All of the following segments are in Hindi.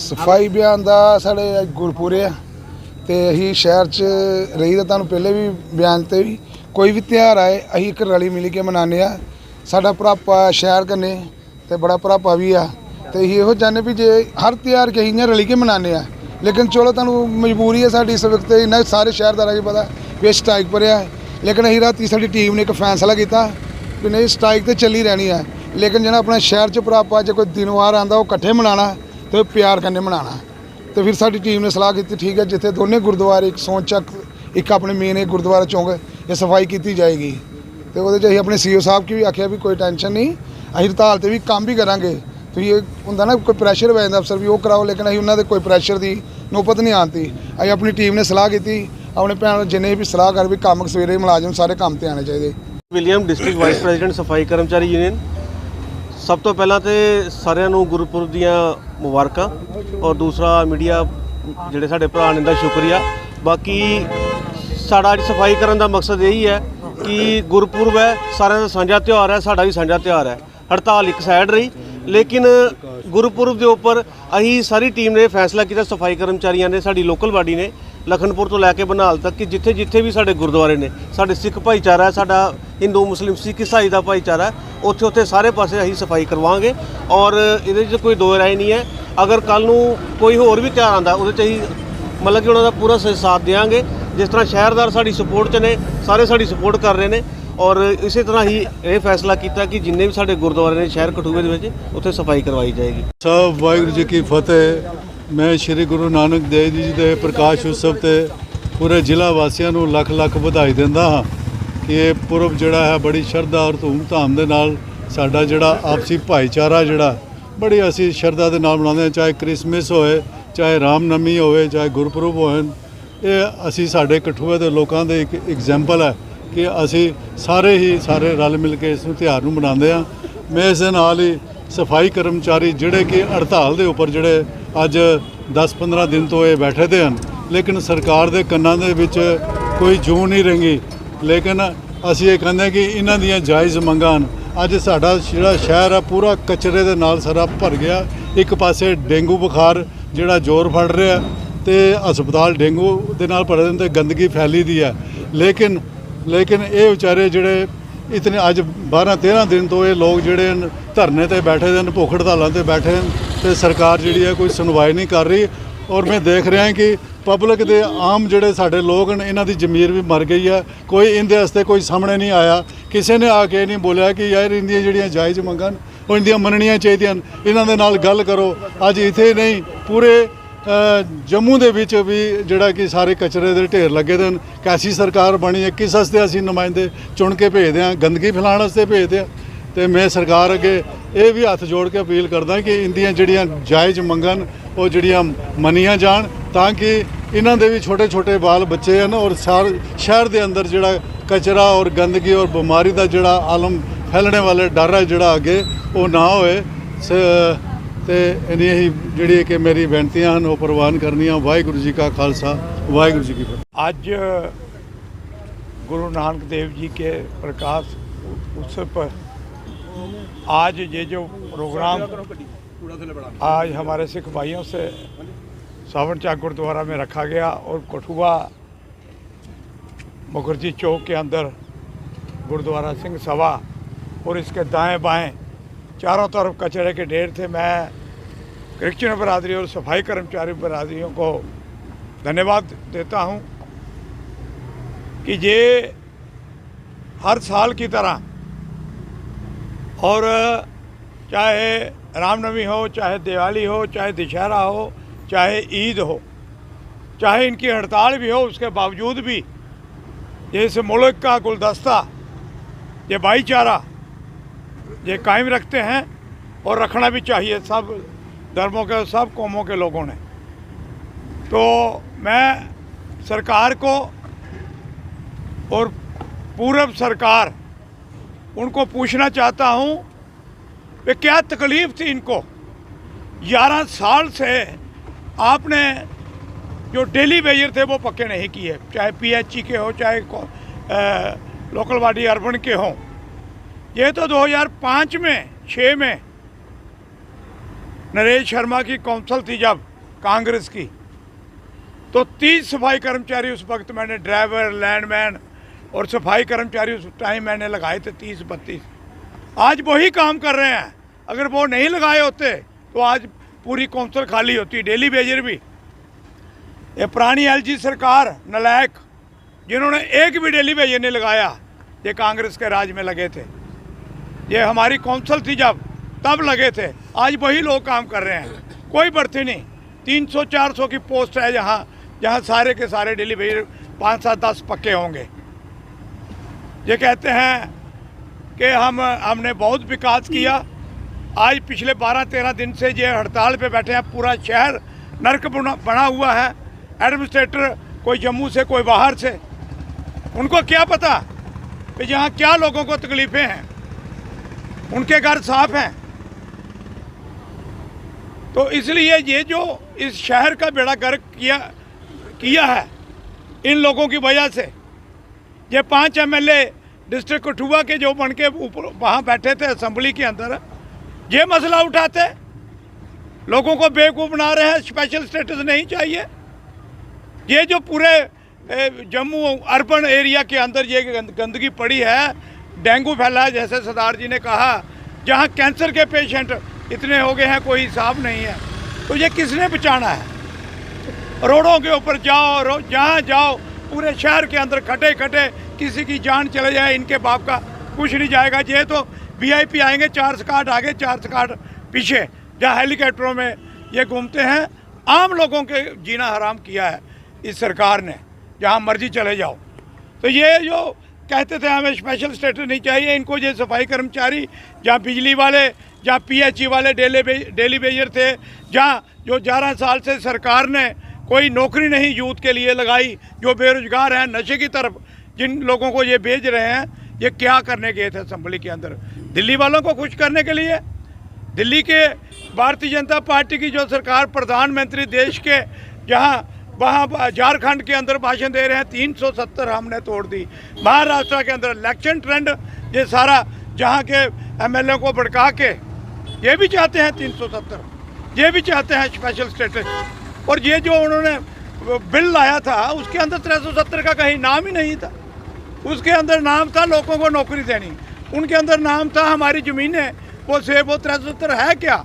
सफाई अभियान का साढ़े गुरपुरे है तो असी शहर च रही तो तुहानूं पहले भी बयान ते भी कोई भी त्यौहार आए असी एक रली मिल के मनाने आ। साडा भरापा शहर कन्ने ते बड़ा भरापा भी आ तो असी इहो चाहते भी जे हर त्यौहार के इ'यां रली के मनाने आ। लेकिन चलो तुहानूं मजबूरी है साडी इस वक्त इन्ना सारे शहरदारां गी पता भी स्ट्राइक पर है। लेकिन असी राती साडी टीम ने एक फैसला किया कि नहीं स्ट्राइक तो चली रहनी है, लेकिन जिहड़ा अपना शहर च भरापा जो कोई दिनवार आंदा वो कट्ठे मनाना तो प्यार कन्नै मनाना। तो फिर साडी टीम ने सलाह की ठीक है जिथे दोनों गुरुद्वारे एक सोनचक एक अपने मेन एक गुरुद्वारा चौंक ये सफाई की जाएगी। तो वो अपने सीओ साहब की भी आख्या भी कोई टेंशन नहीं अं हड़ताल से भी काम भी करांगे। तो ये होंगे ना कोई प्रैशर पै जाता अफसर भी वो कराओ, लेकिन अं उन्होंने कोई प्रैशर की नौबत नहीं आती। अं अपनी टीम ने सलाह की अपने भैन जिन्हें भी सलाह कर भी काम सवेरे मुलाजम सारे काम पर आने चाहिए। विलियम डिस्ट्रिक्ट वाइस प्रेजिडेंट सफाई कर्मचारी यूनियन। सब तो पहला तो सारिਆਂ ਨੂੰ गुरपुरब ਦੀਆਂ मुबारਕਾਂ और दूसरा मीडिया ਜਿਹੜੇ ਸਾਡੇ ਭਰਾ ਨੇ ਦਾ शुक्रिया। बाकी साड़ा सफाई करने का मकसद यही है कि गुरपुरब है सारे का साझा त्यौहार है, साड़ा भी साझा त्यौहार है। हड़ताल एक साइड रही लेकिन गुरपुरब के उपर अही सारी टीम ने फैसला किया सफाई कर्मचारियों ने साड़ी लोकल बाडी ने लखनपुर तो लैके बनिहाल तक कि जिथे जिथे भी साढ़े गुरुद्वारे ने साढ़े सिख भाईचारा है, साडा हिंदू मुस्लिम सिख ईसाई का भाईचारा है, उत्थे उत्थे सारे पासे असीं सफाई करवाएंगे। और ये कोई दो राय नहीं है। अगर कल नूं कोई होर भी त्यौहार आंदा उहदे च असीं मतलब कि उन्होंने पूरा साथ देंगे। जिस तरह शहरदार साड़ी सपोर्ट च ने सारे साड़ी सपोर्ट कर रहे हैं। और इस तरह ही ये फैसला किया कि जिन्ने भी साढ़े गुरुद्वारे ने शहर कठुए के उत्थे सफाई करवाई जाएगी। सब वाहिगुरू जी की फतेह। मैं श्री गुरु नानक देव जी के प्रकाश उत्सव से पूरे जिला वासियों को लख लख बधाई देंदा हाँ कि ये पुरब जोड़ा है बड़ी श्रद्धा और धूमधाम के नाल साडा जोड़ा आपसी भाईचारा जोड़ा बड़ी असी श्रद्धा के नाल मनाते हैं। चाहे क्रिसमस होए, चाहे रामनवमी होए, चाहे गुरपुरब होए, ये असी साडे कठुए के लोगों के एक एग्जाम्पल है कि असी सारे रल मिल के इस त्यौहार नूं मनाते हैं। मैं इस नाल ही सफाई कर्मचारी जिहड़े कि हड़ताल के उपर जिहड़े अज 10-15 दिन तो ये बैठे थे हैं, लेकिन सरकार के कन्नां दे विच कोई जू नहीं रही। लेकिन असी ये कहते कि इन्हां दियां जायज़ मंगां अज साडा जिहड़ा शहर है पूरा कचरे दे नाल सारा भर गया। एक पासे डेंगू बुखार जिहड़ा जोर फड़ रहा तो हस्पताल डेंगू दे नाल भरे ते गंदगी फैली दी है। लेकिन ये बेचारे जिहड़े इतने अज 12-13 दिन तो ये लोग जिहड़े धरने ते बैठे हैं, भुख हड़तालों ते बैठे हैं तो सरकार जिहड़ी है कोई सुनवाई नहीं कर रही। ਔਰ ਮੈਂ ਦੇਖ ਰਿਹਾ ਕਿ ਪਬਲਿਕ ਦੇ ਆਮ ਜਿਹੜੇ ਸਾਡੇ ਲੋਕ ਨੇ ਇਹਨਾਂ ਦੀ ਜ਼ਮੀਰ ਵੀ ਮਰ ਗਈ ਹੈ। ਕੋਈ ਇਹਦੇ ਵਾਸਤੇ ਕੋਈ ਸਾਹਮਣੇ ਨਹੀਂ ਆਇਆ, ਕਿਸੇ ਨੇ ਆ ਕੇ ਨਹੀਂ ਬੋਲਿਆ ਕਿ ਯਾਰ ਇਹਦੀਆਂ ਜਿਹੜੀਆਂ ਜਾਇਜ਼ ਮੰਗਾਂ ਉਹ ਇਹਦੀਆਂ ਮੰਨਣੀਆਂ ਚਾਹੀਦੀਆਂ, ਇਹਨਾਂ ਦੇ ਨਾਲ ਗੱਲ ਕਰੋ। ਅੱਜ ਇੱਥੇ ਨਹੀਂ ਪੂਰੇ ਜੰਮੂ ਦੇ ਵਿੱਚ ਵੀ ਜਿਹੜਾ ਕਿ ਸਾਰੇ ਕਚਰੇ ਦੇ ਢੇਰ ਲੱਗੇ ਦੇ ਹਨ। ਕੈਸੀ ਸਰਕਾਰ ਬਣੀ ਹੈ, ਕਿਸ ਵਾਸਤੇ ਅਸੀਂ ਨੁਮਾਇੰਦੇ ਚੁਣ ਕੇ ਭੇਜਦੇ ਹਾਂ? ਗੰਦਗੀ ਫੈਲਾਉਣ ਵਾਸਤੇ ਭੇਜਦੇ ਹਾਂ। ਤੇ ਮੈਂ ਸਰਕਾਰ ਅੱਗੇ ਇਹ ਵੀ ਹੱਥ ਜੋੜ ਕੇ ਅਪੀਲ ਕਰਦਾ ਕਿ ਇਹਦੀਆਂ ਜਿਹੜੀਆਂ ਜਾਇਜ਼ ਮੰਗਾਂ ਉਹ ਜਿਹੜੀਆਂ ਮੰਨੀਆਂ ਜਾਣ, ਤਾਂ ਕਿ ਇਹਨਾਂ ਦੇ ਵੀ ਛੋਟੇ ਛੋਟੇ ਬਾਲ ਬੱਚੇ ਹਨ ਔਰ ਸ਼ਹਿਰ ਦੇ ਅੰਦਰ ਜਿਹੜਾ ਕਚਰਾ ਔਰ ਗੰਦਗੀ ਔਰ ਬਿਮਾਰੀ ਦਾ ਜਿਹੜਾ ਆਲਮ ਫੈਲਣੇ ਵਾਲੇ ਡਰ ਹੈ ਜਿਹੜਾ ਅੱਗੇ ਉਹ ਨਾ ਹੋਏ। ਤੇ ਇੰਨੀਆਂ ਹੀ ਜਿਹੜੀ ਕਿ ਮੇਰੀ ਬੇਨਤੀਆਂ ਹਨ ਉਹ ਪ੍ਰਵਾਨ ਕਰਨੀਆਂ। ਵਾਹਿਗੁਰੂ ਜੀ ਕਾ ਖਾਲਸਾ, ਵਾਹਿਗुरु जी की फतेह। आज गुरु नानक देव जी के प्रकाश उत्सव पर आज ये जो प्रोग्राम आज हमारे सिख भाइयों से सावन चाक गुरुद्वारा में रखा गया और कठुआ मुखर्जी चौक के अंदर गुरुद्वारा सिंह सभा और इसके दाएं बाएं चारों तरफ कचरे के ढेर थे। मैं क्रिश्चियन बरादरी और सफाई कर्मचारी बरादरियों को धन्यवाद देता हूं कि ये हर साल की तरह और चाहे रामनवमी हो, चाहे दिवाली हो, चाहे दशहरा हो, चाहे ईद हो, चाहे इनकी हड़ताल भी हो, उसके बावजूद भी ये इस मुल्क का गुलदस्ता, ये भाईचारा ये कायम रखते हैं और रखना भी चाहिए सब धर्मों के, सब कौमों के लोगों ने। तो मैं सरकार को और पूर्व सरकार उनको पूछना चाहता हूँ कि क्या तकलीफ़ थी इनको। 11 साल से आपने जो डेली वेजर थे वो पक्के नहीं किए, चाहे PHE के हो, चाहे लोकल बॉडी अर्बन के हों। ये तो 2005 में 6 में नरेश शर्मा की कौंसल थी जब कांग्रेस की, तो 30 सफाई कर्मचारी उस वक्त मैंने ड्राइवर, लैंडमैन और सफाई कर्मचारी उस टाइम मैंने लगाए थे 30-32। आज वही काम कर रहे हैं। अगर वो नहीं लगाए होते तो आज पूरी कौंसल खाली होती। डेली वेजर भी ये पुरानी LG सरकार नलायक जिन्होंने एक भी डेली वेजर नहीं लगाया, ये कांग्रेस के राज में लगे थे। ये हमारी कौंसल थी जब, तब लगे थे। आज वही लोग काम कर रहे हैं, कोई बढ़ती नहीं। 300-400 की पोस्ट है जहाँ सारे के सारे डेली वेजर 5-7-10 पक्के होंगे। ये कहते हैं कि हमने बहुत विकास किया। आज पिछले 12-13 दिन से ये हड़ताल पे बैठे हैं। पूरा शहर नर्क बना हुआ है। एडमिनिस्ट्रेटर कोई जम्मू से, कोई बाहर से, उनको क्या पता कि यहाँ क्या लोगों को तकलीफ़ें हैं। उनके घर साफ हैं। तो इसलिए ये जो इस शहर का बेड़ा गर्क किया है इन लोगों की वजह से, ये 5 MLA डिस्ट्रिक्ट कठुआ के जो बन के ऊपर वहाँ बैठे थे असेंबली के अंदर, ये मसला उठाते, लोगों को बेवकूफ़ बना रहे हैं। स्पेशल स्टेटस नहीं चाहिए। ये जो पूरे जम्मू अर्बन एरिया के अंदर ये गंदगी पड़ी है, डेंगू फैला है, जैसे सरदार जी ने कहा, जहाँ कैंसर के पेशेंट इतने हो गए हैं कोई हिसाब नहीं है। तो ये किसने बचाना है? रोडों के ऊपर जाओ, जहाँ जाओ पूरे शहर के अंदर खटे किसी की जान चले जाए, इनके बाप का कुछ नहीं जाएगा। ये तो VIP आएंगे 4 स्काट आगे 4 स्काट पीछे, जहाँ हेलीकॉप्टरों में ये घूमते हैं। आम लोगों के जीना हराम किया है इस सरकार ने, जहाँ मर्जी चले जाओ। तो ये जो कहते थे हमें स्पेशल स्टेटस नहीं चाहिए, इनको ये सफाई कर्मचारी, जहाँ बिजली वाले, जहाँ PHE वाले डेली वेजर थे, जहाँ जो 11 साल से सरकार ने कोई नौकरी नहीं यूथ के लिए लगाई, जो बेरोजगार हैं, नशे की तरफ जिन लोगों को ये भेज रहे हैं, ये क्या करने गए थे असेंबली के अंदर? दिल्ली वालों को खुश करने के लिए। दिल्ली के भारतीय जनता पार्टी की जो सरकार, प्रधानमंत्री देश के, जहाँ वहाँ झारखंड के अंदर भाषण दे रहे हैं 370 हमने तोड़ दी। महाराष्ट्र के अंदर इलेक्शन ट्रेंड ये सारा, जहाँ के MLA को भड़का के ये भी चाहते हैं 370, ये भी चाहते हैं स्पेशल स्टेटस। और ये जो उन्होंने बिल लाया था उसके अंदर 370 का कहीं नाम ही नहीं था। उसके अंदर नाम था लोगों को नौकरी देनी, उनके अंदर नाम था हमारी ज़मीनें वो 370 है क्या?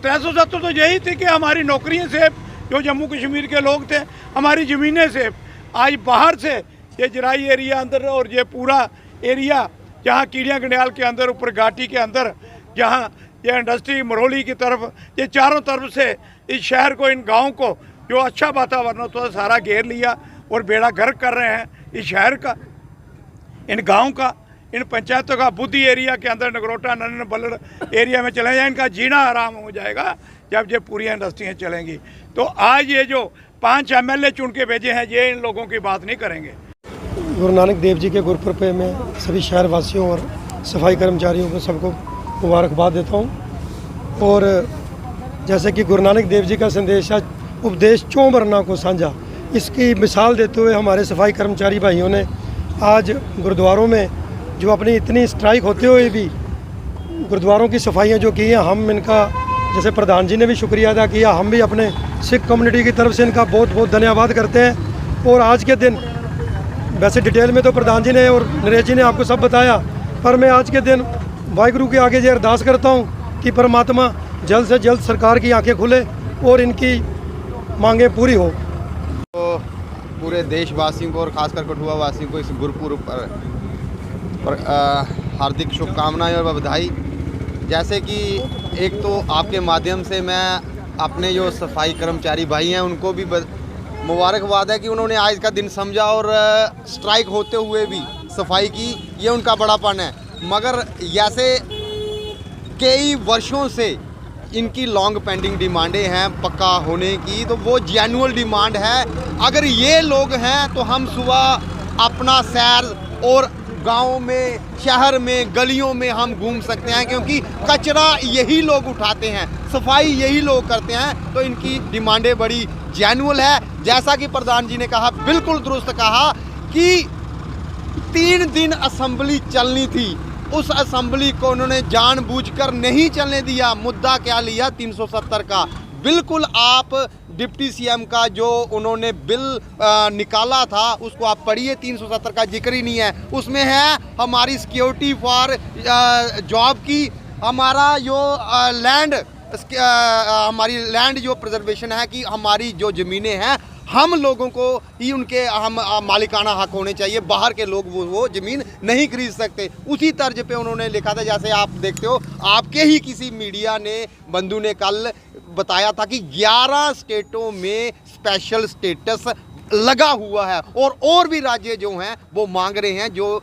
370 तो यही थी कि हमारी नौकरियां सेब जो जम्मू कश्मीर के लोग थे, हमारी ज़मीनें से आज बाहर से ये जराई एरिया अंदर और ये पूरा एरिया जहाँ कीड़िया गंडियाल के अंदर ऊपर घाटी के अंदर जहाँ ये इंडस्ट्री मरोली की तरफ, ये चारों तरफ से इस शहर को, इन गाँव को जो अच्छा वातावरण होता है सारा घेर लिया और बेड़ा गर्क कर रहे हैं इस शहर का, इन गाँव का, इन पंचायतों का। बुद्धि एरिया के अंदर नगरोटा नन्न बल्लड़ एरिया में चले जाए, इनका जीना आराम हो जाएगा जब ये पूरी इंडस्ट्रियाँ चलेंगी। तो आज ये जो 5 MLA चुन के भेजे हैं, ये इन लोगों की बात नहीं करेंगे। गुरु नानक देव जी के गुरपुरब पे मैं सभी शहर वासियों और सफाई कर्मचारियों को सबको मुबारकबाद देता हूँ। और जैसे कि गुरु नानक देव जी का संदेश है, उपदेश चों बरना को साझा, इसकी मिसाल देते हुए हमारे सफाई कर्मचारी भाइयों ने आज गुरुद्वारों में जो अपनी इतनी स्ट्राइक होते हुए भी गुरुद्वारों की सफाइयाँ जो की हैं, हम इनका, जैसे प्रधान जी ने भी शुक्रिया अदा किया, हम भी अपने सिख कम्युनिटी की तरफ से इनका बहुत बहुत धन्यवाद करते हैं। और आज के दिन वैसे डिटेल में तो प्रधान जी ने और नरेश जी ने आपको सब बताया, पर मैं आज के दिन वाहिगुरु के आगे ये अरदास करता हूँ कि परमात्मा जल्द से जल्द सरकार की आंखें खुले और इनकी मांगें पूरी हो। तो पूरे देशवासियों को और ख़ासकर कठुआ वासियों को इस गुरपुरब पर हार्दिक शुभकामनाएं और बधाई। जैसे कि एक तो आपके माध्यम से मैं अपने जो सफाई कर्मचारी भाई हैं उनको भी मुबारकबाद है कि उन्होंने आज का दिन समझा और स्ट्राइक होते हुए भी सफाई की, ये उनका बड़ापन है। मगर जैसे कई वर्षों से इनकी लॉन्ग पेंडिंग डिमांडें हैं पक्का होने की, तो वो जेन्युइन डिमांड है। अगर ये लोग हैं तो हम सुबह अपना सैर और गाँव में, शहर में, गलियों में हम घूम सकते हैं, क्योंकि कचरा यही लोग उठाते हैं, सफाई यही लोग करते हैं। तो इनकी डिमांडें बड़ी जेन्युइन है। जैसा कि प्रधान जी ने कहा, बिल्कुल दुरुस्त कहा कि 3 दिन असेंबली चलनी थी, उस असेंबली को उन्होंने जानबूझकर नहीं चलने दिया। मुद्दा क्या लिया? 370 का। बिल्कुल आप डिप्टी सीएम का जो उन्होंने बिल निकाला था उसको आप पढ़िए, 370 का जिक्र ही नहीं है। उसमें है हमारी सिक्योरिटी फॉर जॉब की, हमारा जो लैंड, हमारी लैंड जो प्रिजर्वेशन है कि हमारी जो ज़मीनें हैं हम लोगों को ही उनके हम मालिकाना हक होने चाहिए, बाहर के लोग वो ज़मीन नहीं खरीद सकते। उसी तर्ज पे उन्होंने लिखा था, जैसे आप देखते हो, आपके ही किसी मीडिया ने, बंधु ने कल बताया था कि 11 स्टेटों में स्पेशल स्टेटस लगा हुआ है और भी राज्य जो हैं वो मांग रहे हैं, जो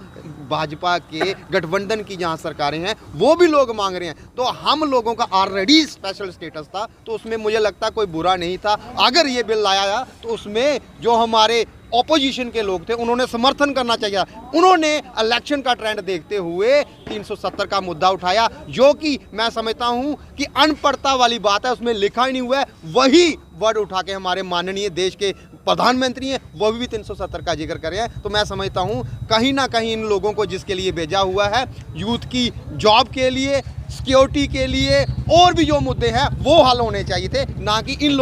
भाजपा के गठबंधन की जहां सरकारें हैं वो भी लोग मांग रहे हैं। तो हम लोगों का ऑलरेडी स्पेशल स्टेटस था, तो उसमें मुझे लगता कोई बुरा नहीं था। अगर ये बिल लाया तो उसमें जो हमारे ऑपोजिशन के लोग थे उन्होंने समर्थन करना चाहिए। उन्होंने इलेक्शन का ट्रेंड देखते हुए 370 का मुद्दा उठाया, जो कि मैं समझता हूं कि अनपढ़ता वाली बात है, उसमें लिखा ही नहीं हुआ है। वही वर्ड उठा के हमारे माननीय देश के प्रधानमंत्री हैं वो भी 370 का जिक्र कर रहे हैं। तो मैं समझता हूं कहीं ना कहीं इन लोगों को जिसके लिए भेजा हुआ है, यूथ की जॉब के लिए, सिक्योरिटी के लिए, और भी जो मुद्दे हैं वो हल होने चाहिए थे, ना कि इन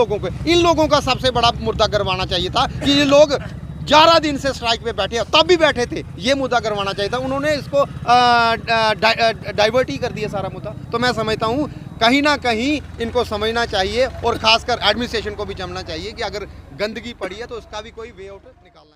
लोगों का सबसे बड़ा मुद्दा करवाना चाहिए था कि ये लोग 11 दिन से स्ट्राइक पे बैठे, तब भी बैठे थे, ये मुद्दा करवाना चाहिए था। उन्होंने इसको डाइवर्ट ही कर दिया सारा मुद्दा। तो मैं समझता हूँ कहीं ना कहीं इनको समझना चाहिए और ख़ासकर एडमिनिस्ट्रेशन को भी जमना चाहिए कि अगर गंदगी पड़ी है तो उसका भी कोई वे आउट निकालना